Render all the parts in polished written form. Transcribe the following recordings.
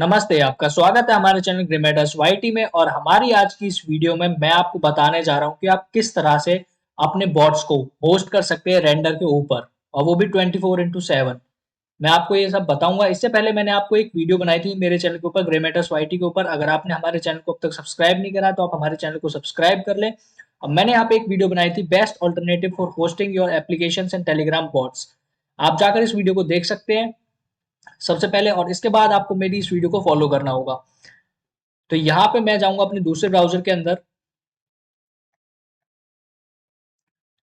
नमस्ते, आपका स्वागत है हमारे चैनल ग्रीमेटर्स वाईटी में। और हमारी आज की इस वीडियो में मैं आपको बताने जा रहा हूं कि आप किस तरह से अपने बॉट्स को होस्ट कर सकते हैं रेंडर के ऊपर, और वो भी 24/7। मैं आपको ये सब बताऊंगा। इससे पहले मैंने आपको एक वीडियो बनाई थी मेरे चैनल के ऊपर, ग्रीमेटर्स वाईटी के ऊपर। अगर आपने हमारे चैनल को अब तक सब्सक्राइब नहीं करा तो आप हमारे चैनल को सब्सक्राइब कर लें। अब मैंने यहाँ पे एक वीडियो बनाई थी, best alternative for hosting your application and Telegram bots. आप जाकर इस वीडियो को देख सकते हैं सबसे पहले, और इसके बाद आपको मेरी इस वीडियो को फॉलो करना होगा। तो यहाँ पे मैं जाऊंगा अपने दूसरे ब्राउजर के अंदर।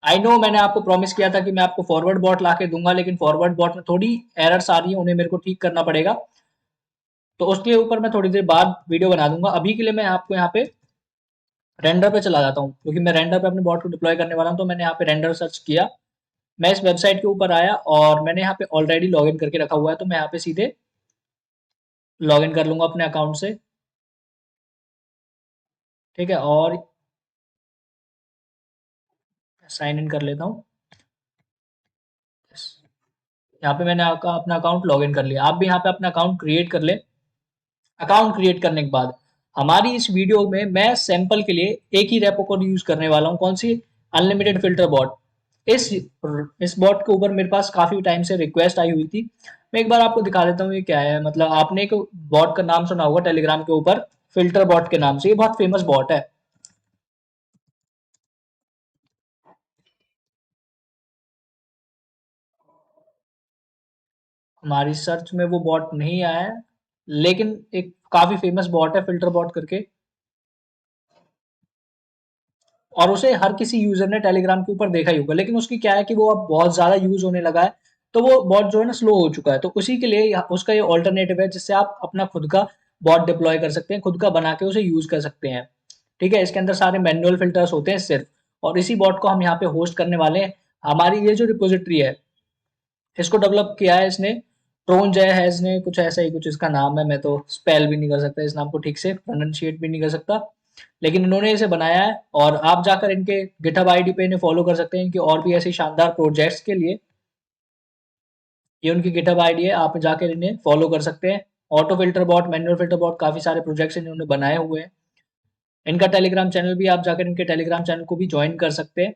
आई नो मैंने आपको प्रॉमिस किया था कि मैं आपको फॉरवर्ड बॉट ला के दूंगा, लेकिन फॉरवर्ड बॉट में थोड़ी एरर्स आ रही है, उन्हें मेरे को ठीक करना पड़ेगा। तो उसके ऊपर मैं थोड़ी देर बाद वीडियो बना दूंगा। अभी के लिए मैं आपको यहाँ पे रेंडर पे चला जाता हूँ, क्योंकि मैं रेंडर पे अपने बॉट को डिप्लॉय करने वाला हूँ। तो मैंने यहाँ पे रेंडर सर्च किया, मैं इस वेबसाइट के ऊपर आया और मैंने यहाँ पे ऑलरेडी लॉग इन करके रखा हुआ है। तो मैं यहाँ पे सीधे लॉग इन कर लूंगा अपने अकाउंट से। ठीक है, और साइन इन कर लेता हूँ। यहाँ पे मैंने आपका अपना अकाउंट लॉग इन कर लिया। आप भी यहाँ पे अपना अकाउंट क्रिएट कर ले। अकाउंट क्रिएट करने के बाद हमारी इस वीडियो में मैं सैंपल के लिए एक ही रेपो कोड यूज करने वाला हूँ। कौन सी? Unlimited filter bot. इस बॉट के ऊपर मेरे पास काफी टाइम से रिक्वेस्ट आई हुई थी। मैं एक बार आपको दिखा देता हूँ ये क्या है। मतलब आपने एक बॉट का नाम सुना होगा टेलीग्राम के ऊपर, फिल्टर बॉट के नाम से। ये बहुत फेमस बॉट है। हमारी सर्च में वो बॉट नहीं आया है, लेकिन एक काफी फेमस बॉट है फिल्टर बॉट करके, और उसे हर किसी यूजर ने टेलीग्राम के ऊपर देखा ही होगा। लेकिन उसकी क्या है कि वो अब बहुत ज्यादा यूज होने लगा है, तो वो बॉट जो है ना स्लो हो चुका है। तो उसी के लिए उसका ये ऑल्टरनेटिव है, जिससे आप अपना खुद का बॉट डिप्लॉय कर सकते हैं, खुद का बना के उसे यूज कर सकते हैं। ठीक है, इसके अंदर सारे मैनुअल फिल्टर्स होते हैं सिर्फ, और इसी बॉट को हम यहाँ पे होस्ट करने वाले हैं। हमारी ये जो रिपोजिटरी है, इसको डेवलप किया है इसने ट्रोन जय हैज ने, कुछ ऐसा ही कुछ इसका नाम है। मैं तो स्पेल भी नहीं कर सकता इस नाम को ठीक से, प्रोनाउंशिएट भी नहीं कर सकता, लेकिन इन्होंने इसे बनाया है। और आप जाकर इनके गिटहब आईडी पे इन्हें फॉलो कर सकते हैं, इनकी और भी ऐसी शानदार प्रोजेक्ट्स के लिए। ये उनकी गिटहब आईडी है, आप जाकर इन्हें फॉलो कर सकते हैं। Auto filter bot, manual filter bot, काफी सारे प्रोजेक्ट्स इन्होंने बनाए हुए हैं। इनका टेलीग्राम चैनल भी, आप जाकर इनके टेलीग्राम चैनल को भी ज्वाइन कर सकते हैं।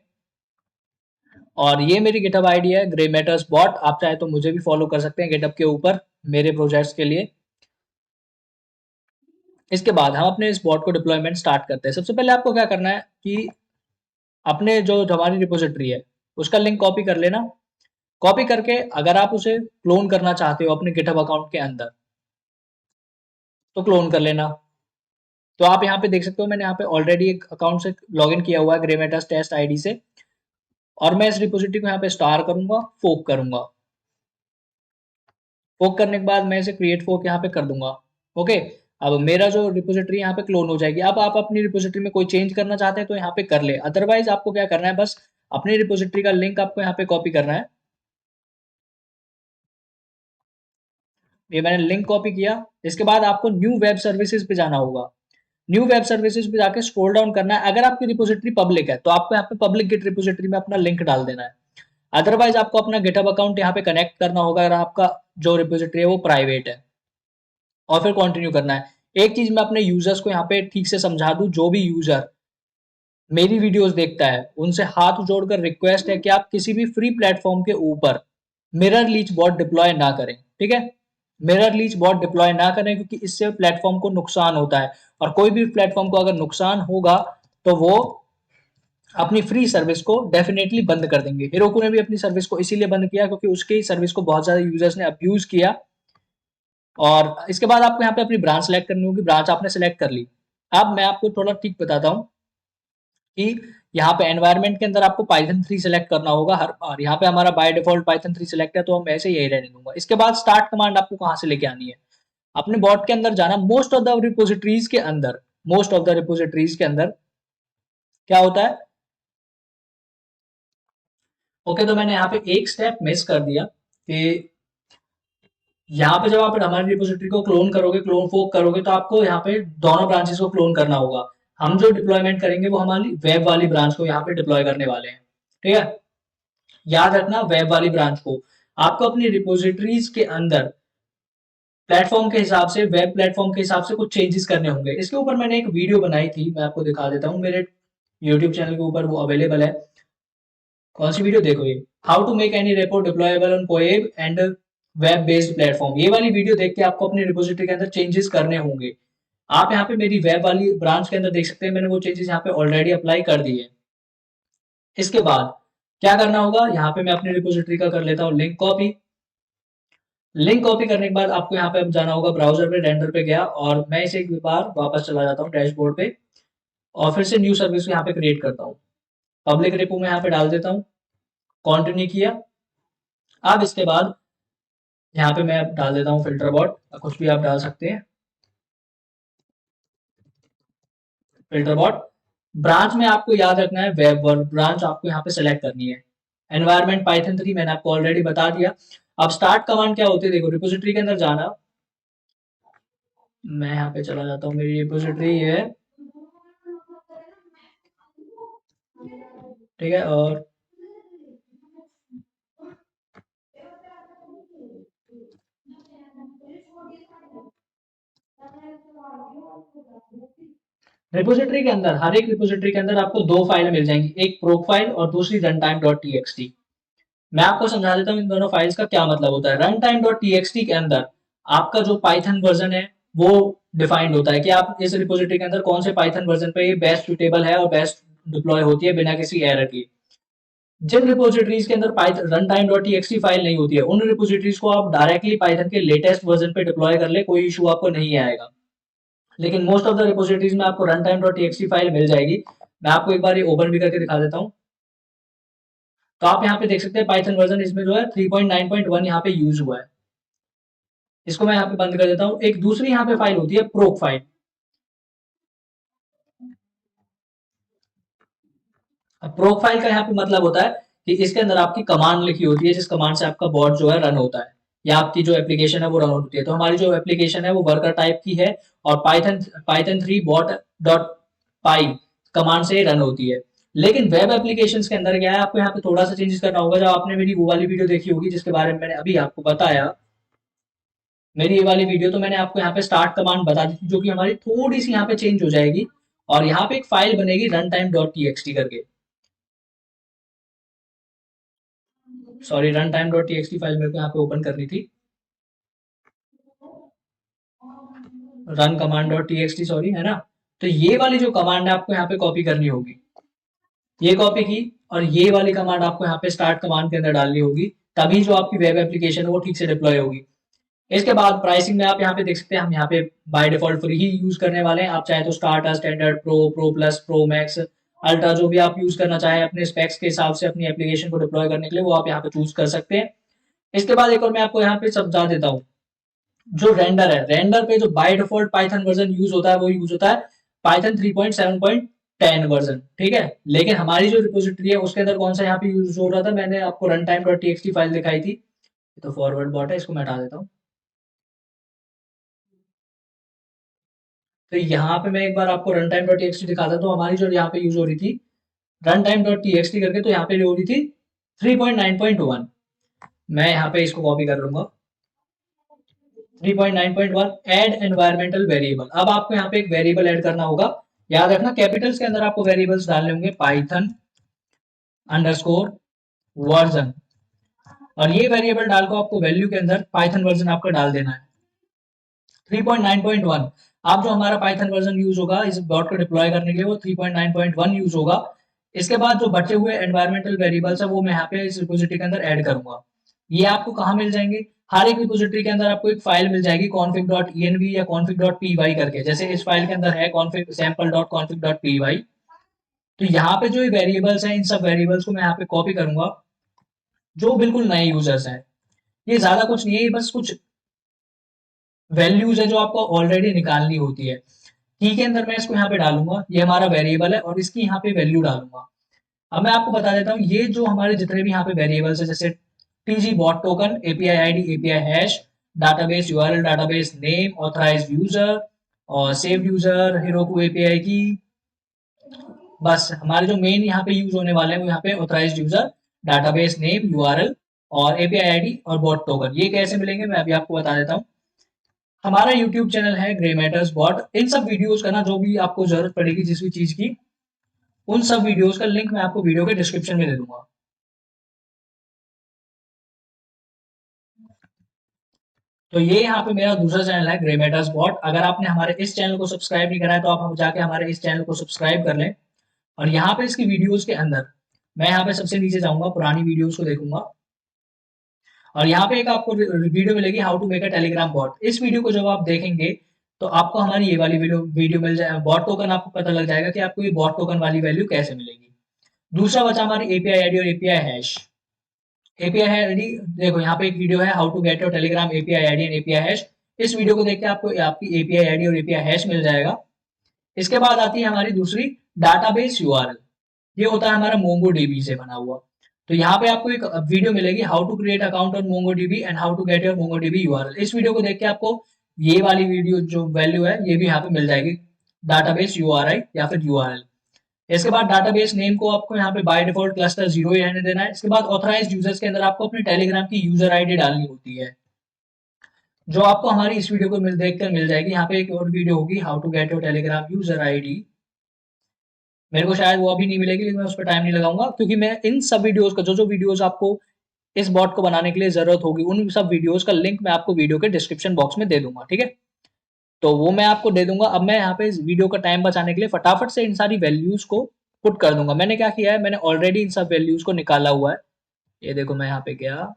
और ये मेरी गिटहब आईडी है, ग्रे मैटर्स बॉट। आप चाहे तो मुझे भी फॉलो कर सकते हैं गिटहब के ऊपर मेरे प्रोजेक्ट्स के लिए। इसके बाद हम अपने इस बॉट को डिप्लॉयमेंट स्टार्ट करते हैं। सबसे पहले आपको क्या करना है कि अपने जो हमारी रिपोजिटरी है उसका लिंक कॉपी कर लेना। कॉपी करके अगर आप उसे क्लोन करना चाहते हो अपने गिटहब अकाउंट के अंदर, तो क्लोन कर लेना। तो आप यहाँ पे देख सकते हो, मैंने यहाँ पे ऑलरेडी एक अकाउंट से लॉगिन किया हुआ है ग्रेमेटस टेस्ट आईडी से। और मैं इस रिपोजिटरी को यहाँ पे स्टार करूंगा, फोक करूंगा। फोक करने के बाद मैं इसे क्रिएट फोक यहाँ पे कर दूंगा। ओके, अब मेरा जो रिपोजिटरी यहाँ पे क्लोन हो जाएगी। अब आप अपनी रिपोजिटरी में कोई चेंज करना चाहते हैं तो यहाँ पे कर ले, अदरवाइज आपको क्या करना है, बस अपनी रिपोजिटरी का लिंक आपको यहाँ पे कॉपी करना है। ये मैंने लिंक कॉपी किया। इसके बाद आपको न्यू वेब सर्विसेज पे जाना होगा। न्यू वेब सर्विसेज पे जाके स्क्रॉल डाउन करना है। अगर आपकी रिपोजिटरी पब्लिक है तो आपको यहाँ पे पब्लिक गिट रिपोजिटरी में अपना लिंक डाल देना है। अदरवाइज आपको अपना गिटहब अकाउंट यहाँ पे कनेक्ट करना होगा अगर आपका जो रिपोजिटरी है वो प्राइवेट है, और फिर कंटिन्यू करना है। एक चीज मैं अपने यूजर्स को यहाँ पे ठीक से समझा दूं, जो भी यूजर मेरी वीडियोस देखता है उनसे हाथ जोड़कर रिक्वेस्ट है कि आप किसी भी फ्री प्लेटफॉर्म के ऊपर मिरर लीच बॉट डिप्लॉय ना करें। ठीक है, मिरर लीच बॉट डिप्लॉय ना करें, क्योंकि इससे प्लेटफॉर्म को नुकसान होता है। और कोई भी प्लेटफॉर्म को अगर नुकसान होगा तो वो अपनी फ्री सर्विस को डेफिनेटली बंद कर देंगे। हेरोकू ने भी अपनी सर्विस को इसीलिए बंद किया क्योंकि उसकी सर्विस को बहुत ज्यादा यूजर्स ने अब्यूज किया। और इसके बाद आपको यहाँ पे अपनी ब्रांच सेलेक्ट करनी होगी। ब्रांच आपने सेलेक्ट कर ली। अब मैं आपको थोड़ा ठीक बताता हूँ कि यहाँ पे एनवायरनमेंट के अंदर आपको पाइथन 3 सेलेक्ट करना होगा हर बार। यहाँ पे हमारा बाय डिफॉल्ट पाइथन 3 सेलेक्ट है, तो हम ऐसे यही रहने दूंगा। इसके बाद स्टार्ट कमांड आपको कहाँ से लेके आनी है, अपने बॉट के अंदर जाना। मोस्ट ऑफ द रिपोजिटरीज के अंदर, मोस्ट ऑफ द रिपोजिटरीज के अंदर क्या होता है। ओके, तो मैंने यहाँ पे एक स्टेप मिस कर दिया कि यहाँ पे जब आप हमारी रिपोजिटरी को क्लोन करोगे, क्लोन फोक करोगे, तो आपको यहाँ पे दोनों ब्रांचेस को क्लोन करना होगा। हम जो डिप्लॉयमेंट करेंगे वो हमारी वेब वाली ब्रांच को यहाँ पे डिप्लॉय करने वाले हैं। ठीक है, याद रखना वेब वाली ब्रांच को। आपको अपनी रिपोजिटरीज के अंदर प्लेटफॉर्म के हिसाब से, वेब प्लेटफॉर्म के हिसाब से कुछ चेंजेस करने होंगे। इसके ऊपर मैंने एक वीडियो बनाई थी, मैं आपको दिखा देता हूँ, मेरे यूट्यूब चैनल के ऊपर वो अवेलेबल है। कौन सी वीडियो देखो, ये how to make any repo deployable on Koyeb and web based platform. ये वाली वीडियो देख के आपको अपने रिपोजिटरी के अंदर चेंजेस करने होंगे। आप यहाँ पे मेरी वेब वाली ब्रांच के अंदर देख सकते हैं, मैंने वो चेंजेस यहाँ पे ऑलरेडी अप्लाई कर दिए। इसके बाद क्या करना होगा, यहाँ पे मैं अपनी रिपोजिटरी का कर लेता हूँ लिंक कॉपी। लिंक कॉपी करने के बाद आपको यहाँ पे अब जाना होगा ब्राउजर पे, रेंडर पे गया और मैं इसे एक बार वापस चला जाता हूँ डैशबोर्ड पे और फिर से न्यू सर्विस यहाँ पे क्रिएट करता हूँ। पब्लिक रिपो में यहाँ पे डाल देता हूँ, कंटिन्यू किया। अब इसके बाद यहाँ पे मैं डाल देता हूँ फिल्टर बॉट, कुछ भी आप डाल सकते हैं। फिल्टर बॉट ब्रांच में आपको याद रखना है वेब वर्क ब्रांच आपको यहाँ पे सेलेक्ट करनी है। एनवायरमेंट पाइथन 3 मैंने आपको ऑलरेडी बता दिया। अब स्टार्ट कमांड क्या होती है, देखो रिपोजिटरी के अंदर जाना। मैं यहाँ पे चला जाता हूँ, मेरी रिपोजिटरी है, ठीक है। और रिपोजिटरी के अंदर, हर एक रिपोजिटरी के अंदर आपको दो फाइल मिल जाएंगी, एक प्रोक फाइल और दूसरी run time dot T X T. मैं आपको समझा देता हूँ इन दोनों फाइल्स का क्या मतलब होता है। Run time dot T X T के अंदर आपका जो पाइथन वर्जन है वो डिफाइंड होता है कि आप इस रिपोजिटरी के अंदर कौन से पाइथन वर्जन पे ये बेस्ट सुटेबल है और बेस्ट डिप्लॉय होती है बिना किसी एरर की। जिन रिपोजिटरीज के अंदर Python run time dot T X T file नहीं होती है, उन रिपोजिटरीज को आप डायरेक्टली पाइथन के लेटेस्ट वर्जन पे डिप्लॉय कर ले, कोई इशू आपको नहीं आएगा। लेकिन मोस्ट ऑफ द रिपोजिटरीज में आपको run time dot T file मिल जाएगी। मैं आपको एक बार ये ओपन भी करके दिखा देता हूँ। तो आप यहाँ पे देख सकते हैं पाइथन वर्जन इसमें जो है 3.9.1 यहाँ पे यूज हुआ है। इसको मैं यहाँ पे बंद कर देता हूँ। एक दूसरी यहाँ पे फाइल होती है प्रोक फाइल। अब प्रोक फाइल का यहाँ पे मतलब होता है कि इसके अंदर आपकी कमांड लिखी होती है, जिस कमांड से आपका बॉट जो है रन होता है या आपकी जो एप्लीकेशन है वो रन होती है। तो हमारी जो एप्लीकेशन है वो वर्कर टाइप की है और पाइथन पाइथन 3 बॉट डॉट पाई कमांड से रन होती है। लेकिन वेब एप्लीकेशन के अंदर क्या है, आपको यहाँ पे थोड़ा सा चेंजेस करना होगा। जब आपने मेरी वो वाली वीडियो देखी होगी जिसके बारे में मैंने अभी आपको बताया, मेरी ये वाली वीडियो, तो मैंने आपको यहाँ पे स्टार्ट कमांड बता दी थी जो कि हमारी थोड़ी सी यहाँ पे चेंज हो जाएगी और यहाँ पे एक फाइल बनेगी run time dot T X T करके। Sorry, run time dot T X T file मेरे को यहाँ पे ओपन करनी थी, run command dot T X T, sorry, है ना। तो ये वाली जो कमांड है आपको यहाँ पे कॉपी करनी होगी, ये कॉपी की और ये वाली कमांड आपको यहाँ पे स्टार्ट कमांड के अंदर डालनी होगी, तभी जो आपकी वेब एप्लीकेशन है वो ठीक से डिप्लॉय होगी। इसके बाद प्राइसिंग में आप यहाँ पे देख सकते हैं, हम यहाँ पे by default free he use करने वाले हैं। आप चाहे तो starter, standard, pro, pro plus, pro max, ultra, जो भी आप यूज करना चाहें अपने स्पेक्स के हिसाब से अपनी एप्लीकेशन को डिप्लॉय करने के लिए, वो आप यहाँ पे चूज कर सकते हैं। इसके बाद एक और मैं आपको यहाँ पे समझा देता हूँ, जो रेंडर है, रेंडर पे जो by default Python version use होता है वो यूज होता है पाइथन 3.7.10 वर्जन, ठीक है। लेकिन हमारी जो रिपोजिटरी है उसके अंदर कौन सा यहाँ पे यूज हो रहा था, मैंने आपको run time dot T file दिखाई थी। तो फॉरवर्ड बॉट है, इसको मैं हटा देता हूँ। तो यहाँ पे मैं एक बार आपको रन टाइम डॉट टी दिखाता हूँ। तो हमारी जो यहाँ पे यूज हो रही थी रन टाइम डॉट टी करके, तो यहाँ पे जो हो रही थी 3.9.1। मैं यहाँ पे इसको कॉपी कर लूंगा, 3.9.1 एड एनवायरमेंटल वेरिएबल। अब आपको यहाँ पे एक वेरिएबल ऐड करना होगा। याद रखना कैपिटल्स के अंदर आपको वेरिएबल्स डालने होंगे, पाइथन अंडरस्कोर वर्जन, और ये वेरिएबल डाल को आपको वैल्यू के अंदर पाइथन वर्जन आपका डाल देना है 3.9.1। आप जो हमारा पाइथन वर्जन यूज होगा इस डॉट को डिप्लॉय करने के लिए वो 3.9.1 यूज होगा। इसके बाद जो बचे हुए एनवायरमेंटल वेरिएबल्स है वो मैं यहाँ पे इस रिपोजिटरी के अंदर ऐड करूंगा। ये आपको कहाँ मिल जाएंगे, हर एक रिपोजिटरी के अंदर आपको एक फाइल मिल जाएगी config.env या config.py करके। जैसे इस फाइल के अंदर है config sample.config.py। तो यहाँ पे जो वेरिएबल्स हैं इन सब वेरिएबल्स को मैं यहाँ पे कॉपी करूंगा, जो बिल्कुल नए यूजर्स हैं। ये ज्यादा कुछ नहीं है, बस कुछ वैल्यूज है जो आपको ऑलरेडी निकालनी होती है। की के अंदर मैं इसको यहाँ पे डालूंगा, ये हमारा वेरिएबल है और इसकी यहाँ पे वैल्यू डालूंगा। अब मैं आपको बता देता हूँ, ये जो हमारे जितने भी यहाँ पे वेरिएबल्स है, जैसे TG bot token, API ID, API hash, database URL, database name, authorised user और saved user, Heroku API key, बस हमारे जो मेन यहाँ पे यूज होने वाले हैं वो यहाँ पे authorised user, database name, URL और एपीआई आईडी और बॉट टोकन। ये कैसे मिलेंगे मैं अभी आपको बता देता हूँ। हमारा यूट्यूब चैनल है ग्रे मैटर्स बॉट। इन सब वीडियोस का ना, जो भी आपको जरूरत पड़ेगी जिस भी चीज की, उन सब वीडियोस का लिंक मैं आपको वीडियो के डिस्क्रिप्शन में दे दूंगा। तो ये यहाँ पे मेरा दूसरा चैनल है ग्रे मैटर्स बॉट। अगर आपने हमारे इस चैनल को सब्सक्राइब नहीं करा है तो आप जाके हमारे इस चैनल को सब्सक्राइब कर लें। और यहाँ पे इसकी वीडियोस के अंदर मैं यहाँ पे सबसे नीचे जाऊंगा, पुरानी वीडियोस को देखूंगा, और यहाँ पे एक आपको वीडियो मिलेगी how to make a Telegram bot. इस वीडियो को जब आप देखेंगे तो आपको हमारी ये वाली वीडियो मिल जाए, बॉट टोकन आपको पता लग जाएगा कि आपको ये बॉट टोकन वाली वैल्यू कैसे मिलेगी। दूसरा बचा हमारी एपीआई आईडी और एपीआई हैश। एपीआई आईडी देखो, यहाँ पे एक वीडियो है how to get your Telegram API ID and API hash. इस वीडियो को देख के आपको आपकी एपीआई आईडी और एपीआई हैश मिल जाएगा। इसके बाद आती है हमारी दूसरी डाटाबेस यूआरएल। ये होता है हमारा मोंगोडीबी से बना हुआ। तो यहाँ पे आपको एक वीडियो मिलेगी how to create account on MongoDB and how to get your MongoDB URL. इस वीडियो को देख के आपको ये वाली वीडियो जो वैल्यू है ये भी यहाँ पे मिल जाएगी, डाटाबेस यूआरआई या फिर यूआरएल। इसके बाद डाटाबेस नेम को आपको यहाँ पे बाय डिफॉल्ट क्लस्टर 0 ही रहने देना है। इसके बाद ऑथराइज्ड यूजर्स के अंदर आपको अपनी टेलीग्राम की यूजर आईडी डालनी होती है, जो आपको हमारी इस वीडियो को देखकर मिल जाएगी। यहाँ पे एक और वीडियो होगी how to get your Telegram user ID. मेरे को शायद वो अभी नहीं मिलेगी, लेकिन मैं उस पर टाइम नहीं लगाऊंगा, क्योंकि मैं इन सब वीडियोस का जो वीडियोस आपको इस बॉट को बनाने के लिए जरूरत होगी, उन सब वीडियोस का लिंक मैं आपको वीडियो के डिस्क्रिप्शन बॉक्स में दे दूंगा, ठीक है। तो वो मैं आपको दे दूंगा। अब मैं यहाँ पे इस वीडियो का टाइम बचाने के लिए फटाफट से इन सारी वैल्यूज को पुट कर दूंगा। मैंने क्या किया है, मैंने ऑलरेडी इन सब वैल्यूज को निकाला हुआ है। ये देखो, मैं यहाँ पे गया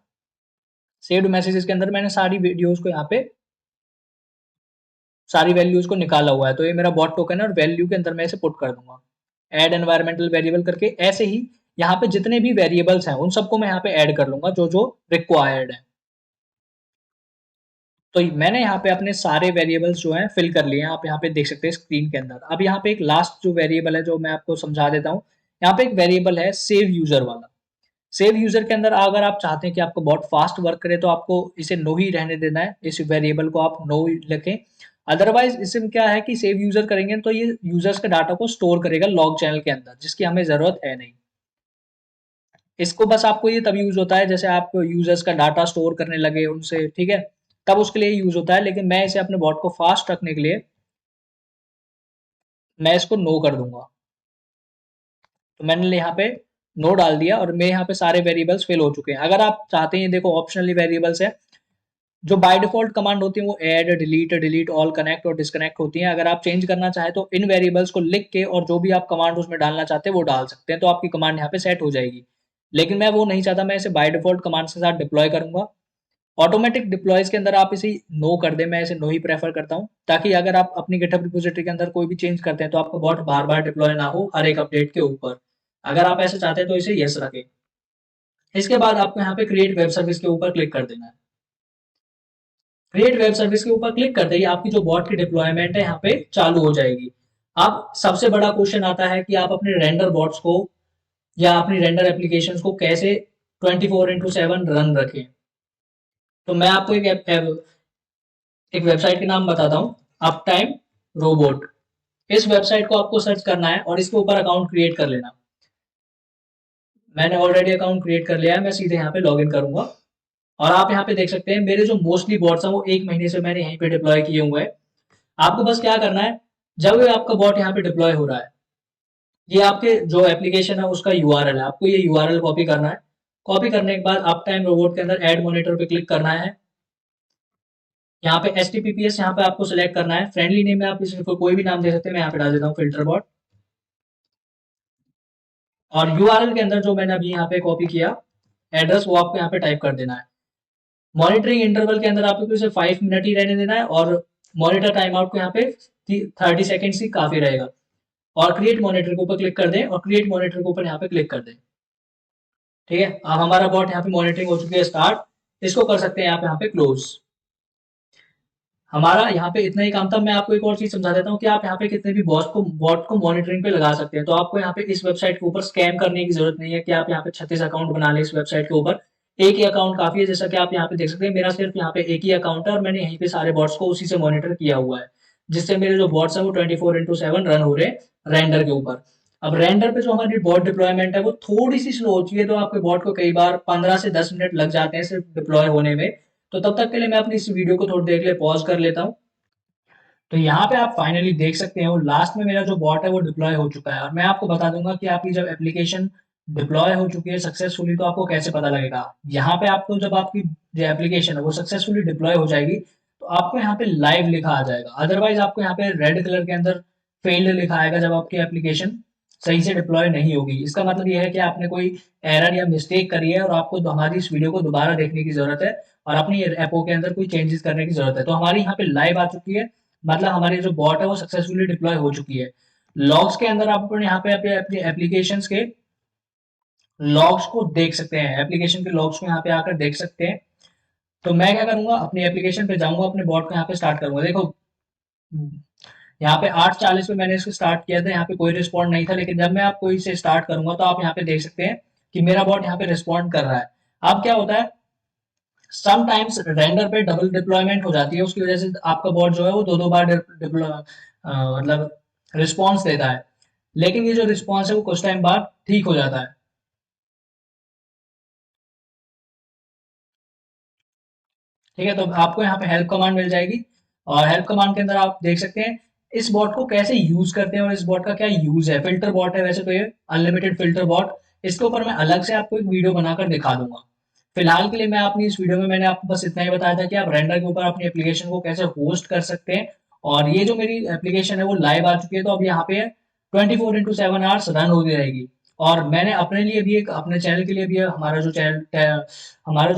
सेव्ड मैसेजेस के अंदर, मैंने सारी वीडियोस को यहाँ पे सारी वैल्यूज को निकाला हुआ है। तो ये मेरा बॉट टोकन है और वैल्यू के अंदर मैं इसे पुट कर दूंगा एड एनवायरमेंटल वेरिएबल करके। ऐसे ही यहाँ पे जितने भी वेरिएबल्स हैं उन सबको मैं यहाँ पे ऐड कर लूंगा जो जो रिक्वायर्ड है। तो मैंने यहाँ पे अपने सारे वेरिएबल्स जो हैं फिल कर लिए हैं, आप यहाँ पे देख सकते हैं स्क्रीन के अंदर। अब यहाँ पे एक लास्ट जो वेरिएबल है जो मैं आपको समझा देता हूँ। यहाँ पे एक वेरिएबल है सेव यूजर वाला। सेव यूजर के अंदर अगर आप चाहते हैं कि आपको बहुत फास्ट वर्क करे तो आपको इसे नो ही रहने देना है, इस वेरिएबल को आप नो लिखें। अदरवाइज इसमें क्या है कि सेव यूजर करेंगे तो ये यूजर्स के डाटा को स्टोर करेगा लॉग चैनल के अंदर, जिसकी हमें जरूरत है नहीं। इसको बस आपको ये तब यूज होता है जैसे आप यूजर्स का डाटा स्टोर करने लगे उनसे, ठीक है, तब उसके लिए यूज होता है। लेकिन मैं इसे अपने बॉट को फास्ट रखने के लिए मैं इसको नो कर दूंगा। तो मैंने यहाँ पे नो डाल दिया और मेरे यहाँ पे सारे वेरिएबल्स फिल हो चुके हैं। अगर आप चाहते हैं, देखो ऑप्शनली वेरिएबल्स है, जो बाय डिफॉल्ट कमांड होती है वो ऐड, डिलीट ऑल, कनेक्ट और डिस्कनेक्ट होती हैं। अगर आप चेंज करना चाहे तो इन वेरिएबल्स को लिख के और जो भी आप कमांड उसमें डालना चाहते हैं वो डाल सकते हैं, तो आपकी कमांड यहाँ पे सेट हो जाएगी। लेकिन मैं वो नहीं चाहता, मैं इसे बाय डिफॉल्ट कमांड्स के साथ डिप्लॉय करूंगा। ऑटोमेटिक डिप्लॉयज के अंदर आप इसे नो कर दें, मैं इसे नो ही प्रेफर करता हूं, ताकि अगर आप अपनी गिटहब रिपोजिटरी के अंदर कोई भी चेंज करते हैं तो आपको बॉट बार बार डिप्लॉय ना हो हर एक अपडेट के ऊपर। अगर आप ऐसे चाहते हैं तो इसे यस रखें। इसके बाद आपको यहाँ पे क्रिएट वेब सर्विस के ऊपर क्लिक कर देना है। क्रिएट वेब सर्विस के ऊपर क्लिक करते ही आपकी जो बॉट की डिप्लॉयमेंट है यहाँ पे चालू हो जाएगी। अब सबसे बड़ा क्वेश्चन आता है कि आप अपने रेंडर बॉट्स को या अपनी रेंडर एप्लीकेशंस को कैसे 24/7 रन रखें। तो मैं आपको एक वेबसाइट के नाम बताता हूँ, अप टाइम रोबोट। इस वेबसाइट को आपको सर्च करना है और इसके ऊपर अकाउंट क्रिएट कर लेना। मैंने ऑलरेडी अकाउंट क्रिएट कर लिया है, मैं सीधे यहाँ पे लॉग इन करूंगा। और आप यहाँ पे देख सकते हैं मेरे जो मोस्टली बॉट्स हैं वो 1 महीने से मैंने यहीं पे डिप्लॉय किए हुए हैं। आपको बस क्या करना है, जब ये आपका बॉट यहाँ पे डिप्लॉय हो रहा है, ये आपके जो एप्लीकेशन है उसका यूआरएल है, आपको ये यूआरएल कॉपी करना है। कॉपी करने के बाद अप टाइम रोबोट के अंदर एड मॉनिटर पे क्लिक करना है। यहाँ पे HTTPS यहाँ पे आपको सिलेक्ट करना है। फ्रेंडली नेम में आप इसको कोई भी नाम दे सकते हैं, मैं यहाँ पे डाल देता हूँ फिल्टर बॉट। और यूआरएल के अंदर जो मैंने अभी यहाँ पे कॉपी किया एड्रेस, वो आपको यहाँ पे टाइप कर देना है। मॉनिटरिंग इंटरवल के अंदर आपको इसे 5 मिनट ही रहने देना है और मॉनिटर टाइम आउट को यहाँ पे 30 सेकेंड्स ही काफी रहेगा। और क्रिएट मॉनिटर के ऊपर क्लिक कर दें और क्रिएट मॉनिटर के ऊपर यहाँ पे क्लिक कर दें। ठीक है, अब हमारा बॉट यहाँ पे मॉनिटरिंग हो चुकी है स्टार्ट। इसको कर सकते हैं आप यहाँ पे क्लोज। हमारा यहाँ पे इतना ही काम था। मैं आपको एक और चीज समझा देता हूँ कि आप यहाँ पे कितने भी बॉट को मॉनिटरिंग पे लगा सकते हैं। तो आपको यहाँ पे इस वेबसाइट के ऊपर स्कैम करने की जरूरत नहीं है कि आप यहाँ पे 36 अकाउंट बना लें। इस वेबसाइट के ऊपर एक ही अकाउंट काफी है। जैसा कि आप यहाँ पे देख सकते हैं मेरा सिर्फ यहाँ पे एक ही अकाउंट है और मैंने यहीं पे सारे बॉट्स को उसी से मॉनिटर किया हुआ है, जिससे मेरे जो बॉट्स है वो 24/7 रन हो रहे रेंडर के ऊपर। अब रेंडर पे जो हमारी बॉट डिप्लॉयमेंट है वो थोड़ी सी स्लो होती है, तो आपके बॉट को कई बार 15 से 10 मिनट लग जाते हैं सिर्फ डिप्लॉय होने में। तो तब तक के लिए मैं अपनी इस वीडियो को थोड़ी देर के लिए पॉज कर लेता हूँ। तो यहाँ पे आप फाइनली देख सकते हैं, वो लास्ट में मेरा जो बॉट है वो डिप्लॉय हो चुका है। और मैं आपको बता दूंगा कि आपकी जब एप्लीकेशन डिप्लॉय हो चुकी है सक्सेसफुली, तो आपको कैसे पता लगेगा। यहाँ पे आपको जब आपकी जो एप्लीकेशन है वो सक्सेसफुली डिप्लॉय हो जाएगी, तो आपको यहाँ पे लाइव लिखा आ जाएगा। अदरवाइज आपको यहाँ पे रेड कलर के अंदर फेल्ड लिखा आएगा जब आपकी एप्लीकेशन सही से डिप्लॉय नहीं होगी। इसका मतलब ये है कि आपने कोई एरर या मिस्टेक करी है और आपको हमारी इस वीडियो को दोबारा देखने की जरूरत है और अपनी एपो के अंदर कोई चेंजेस करने की जरूरत है। तो हमारी यहाँ पे लाइव आ चुकी है, मतलब हमारी जो बॉट है वो सक्सेसफुली डिप्लॉय हो चुकी है। लॉग्स के अंदर आप यहाँ पे अपने अपने एप्लीकेशंस के लॉग्स को देख सकते हैं, एप्लीकेशन के लॉग्स को यहाँ पे आकर देख सकते हैं। तो मैं क्या करूंगा, अपनी एप्लीकेशन पे जाऊंगा, अपने बॉट को यहाँ पे स्टार्ट करूंगा। देखो यहाँ पे 8:40 पे मैंने इसको स्टार्ट किया था, यहाँ पे कोई रिस्पॉन्ड नहीं था, लेकिन जब मैं आपको इसे स्टार्ट करूंगा तो आप यहाँ पे देख सकते हैं कि मेरा बॉट यहाँ पे रिस्पॉन्ड कर रहा है। अब क्या होता है, समटाइम्स रेंडर पे डबल डिप्लॉयमेंट हो जाती है, उसकी वजह से आपका बॉट जो है वो दो दो बार मतलब रिस्पॉन्स देता है। लेकिन ये जो रिस्पॉन्स है वो कुछ टाइम बाद ठीक हो जाता है। ठीक है, तो आपको यहाँ पे हेल्प कमांड मिल जाएगी, और हेल्प कमांड के अंदर आप देख सकते हैं इस बॉट को कैसे यूज करते हैं और इस बॉट का क्या यूज है। फिल्टर बॉट है वैसे तो ये, अनलिमिटेड फिल्टर बॉट। इसके ऊपर मैं अलग से आपको एक वीडियो बनाकर दिखा दूंगा। फिलहाल के लिए मैं अपनी इस वीडियो में मैंने आपको बस इतना ही बताया था कि आप रेंडर के ऊपर अपनी एप्लीकेशन को कैसे होस्ट कर सकते हैं। और ये जो मेरी एप्लीकेशन है वो लाइव आ चुकी है, तो अब यहाँ पे 24/7 रन होती रहेगी। और मैंने अपने लिए भी एक, अपने चैनल के लिए भी हमारा जो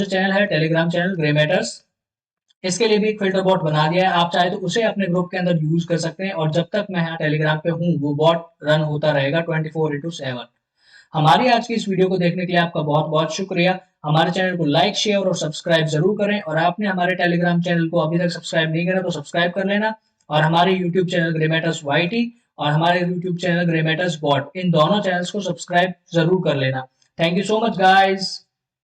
चैनल है टेलीग्राम चैनल ग्रे मैटर्स, इसके लिए भी एक फिल्टर बॉट बना दिया है। आप चाहे तो उसे अपने ग्रुप के अंदर यूज कर सकते हैं, और जब तक मैं यहाँ टेलीग्राम पे हूँ वो बॉट रन होता रहेगा 24/7। हमारी आज की इस वीडियो को देखने के लिए आपका बहुत बहुत शुक्रिया। हमारे चैनल को लाइक, शेयर और सब्सक्राइब जरूर करें, और आपने हमारे टेलीग्राम चैनल को अभी तक सब्सक्राइब नहीं करा तो सब्सक्राइब कर लेना। और हमारे यूट्यूब चैनल ग्रेमेटर्स वाईटी और हमारे यूट्यूब चैनल ग्रेमेटर्स बॉट, इन दोनों चैनल्स को सब्सक्राइब जरूर कर लेना। Thank you so much guys.